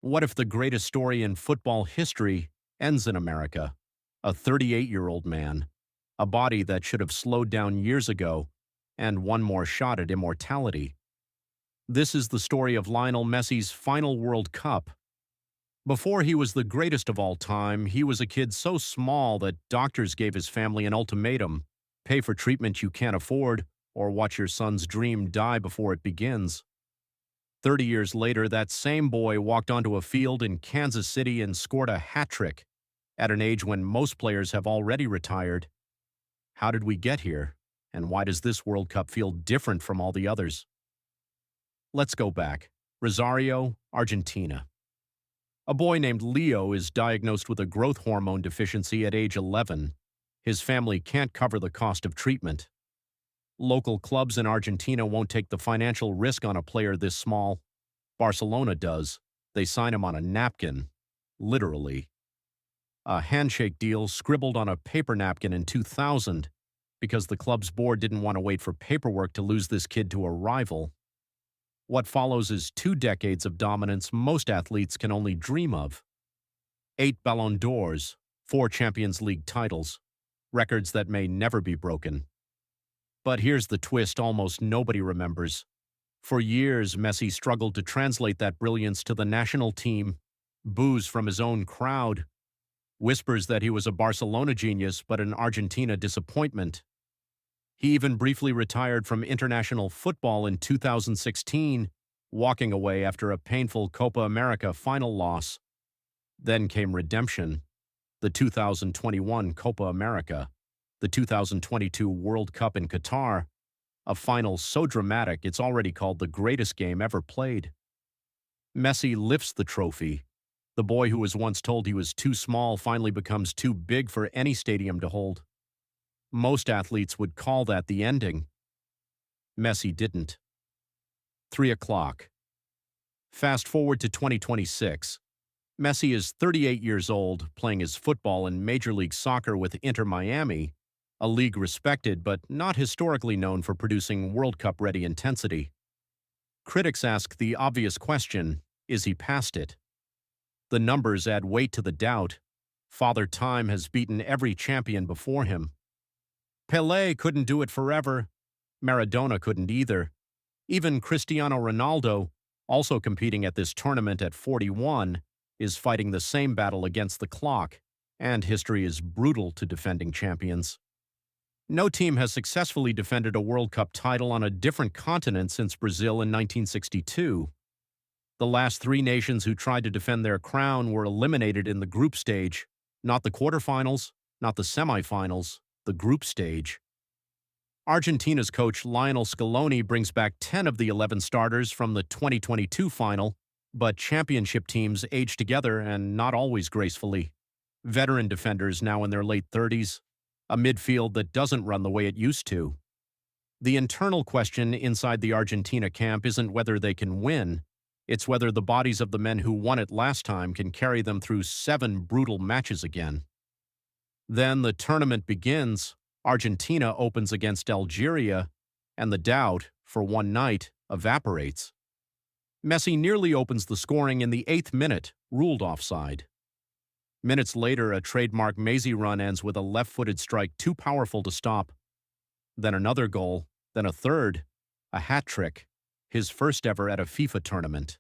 What if the greatest story in football history ends in America? A 38-year-old man, a body that should have slowed down years ago, and one more shot at immortality. This is the story of Lionel Messi's final World Cup. Before he was the greatest of all time, he was a kid so small that doctors gave his family an ultimatum: pay for treatment you can't afford, or watch your son's dream die before it begins. 30 years later, that same boy walked onto a field in Kansas City and scored a hat trick at an age when most players have already retired. How did we get here? And why does this World Cup feel different from all the others? Let's go back. Rosario, Argentina. A boy named Leo is diagnosed with a growth hormone deficiency at age 11. His family can't cover the cost of treatment. Local clubs in Argentina won't take the financial risk on a player this small. Barcelona does. They sign him on a napkin. Literally. A handshake deal scribbled on a paper napkin in 2000 because the club's board didn't want to wait for paperwork to lose this kid to a rival. What follows is 2 decades of dominance most athletes can only dream of. 8 Ballon d'Ors, 4 Champions League titles, records that may never be broken. But here's the twist almost nobody remembers. For years, Messi struggled to translate that brilliance to the national team. Boos from his own crowd. Whispers that he was a Barcelona genius but an Argentina disappointment. He even briefly retired from international football in 2016, walking away after a painful Copa America final loss. Then came redemption. The 2021 Copa America. The 2022 World Cup in Qatar, a final so dramatic it's already called the greatest game ever played. Messi lifts the trophy. The boy who was once told he was too small finally becomes too big for any stadium to hold. Most athletes would call that the ending. Messi didn't. 3 o'clock. Fast forward to 2026. Messi is 38 years old, playing his football in Major League Soccer with Inter Miami, a league respected but not historically known for producing World Cup-ready intensity. Critics ask the obvious question, is he past it? The numbers add weight to the doubt. Father Time has beaten every champion before him. Pelé couldn't do it forever. Maradona couldn't either. Even Cristiano Ronaldo, also competing at this tournament at 41, is fighting the same battle against the clock, and history is brutal to defending champions. No team has successfully defended a World Cup title on a different continent since Brazil in 1962. The last 3 nations who tried to defend their crown were eliminated in the group stage, not the quarterfinals, not the semifinals, the group stage. Argentina's coach Lionel Scaloni brings back 10 of the 11 starters from the 2022 final, but championship teams age together and not always gracefully. Veteran defenders now in their late 30s, a midfield that doesn't run the way it used to. The internal question inside the Argentina camp isn't whether they can win, it's whether the bodies of the men who won it last time can carry them through 7 brutal matches again. Then the tournament begins, Argentina opens against Algeria, and the doubt, for one night, evaporates. Messi nearly opens the scoring in the 8th minute, ruled offside. Minutes later, a trademark Messi run ends with a left-footed strike too powerful to stop. Then another goal, then a third, a hat trick, his first ever at a FIFA tournament.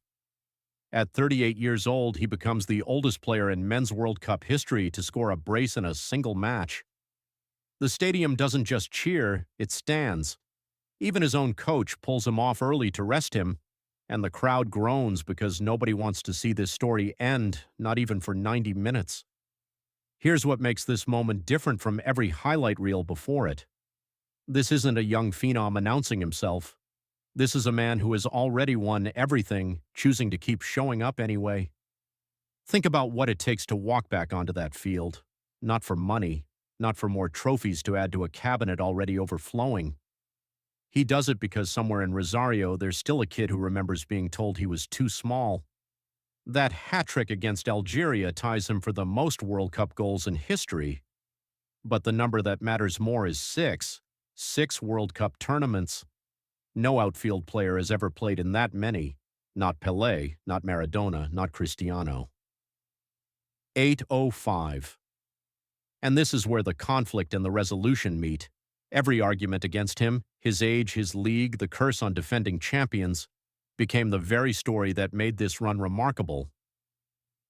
At 38 years old, he becomes the oldest player in men's World Cup history to score a brace in a single match. The stadium doesn't just cheer, it stands. Even his own coach pulls him off early to rest him, and the crowd groans because nobody wants to see this story end, not even for 90 minutes. Here's what makes this moment different from every highlight reel before it. This isn't a young phenom announcing himself. This is a man who has already won everything, choosing to keep showing up anyway. Think about what it takes to walk back onto that field. Not for money, not for more trophies to add to a cabinet already overflowing. He does it because somewhere in Rosario there's still a kid who remembers being told he was too small. That hat trick against Algeria ties him for the most World Cup goals in history. But the number that matters more is 6. 6 World Cup tournaments. No outfield player has ever played in that many. Not Pelé, not Maradona, not Cristiano. 805. And this is where the conflict and the resolution meet. Every argument against him, his age, his league, the curse on defending champions, became the very story that made this run remarkable.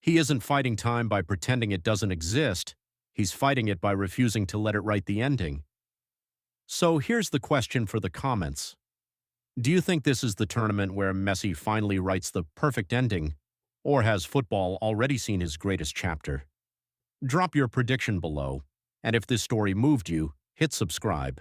He isn't fighting time by pretending it doesn't exist. He's fighting it by refusing to let it write the ending. So here's the question for the comments. Do you think this is the tournament where Messi finally writes the perfect ending, or has football already seen his greatest chapter? Drop your prediction below, and if this story moved you, hit subscribe.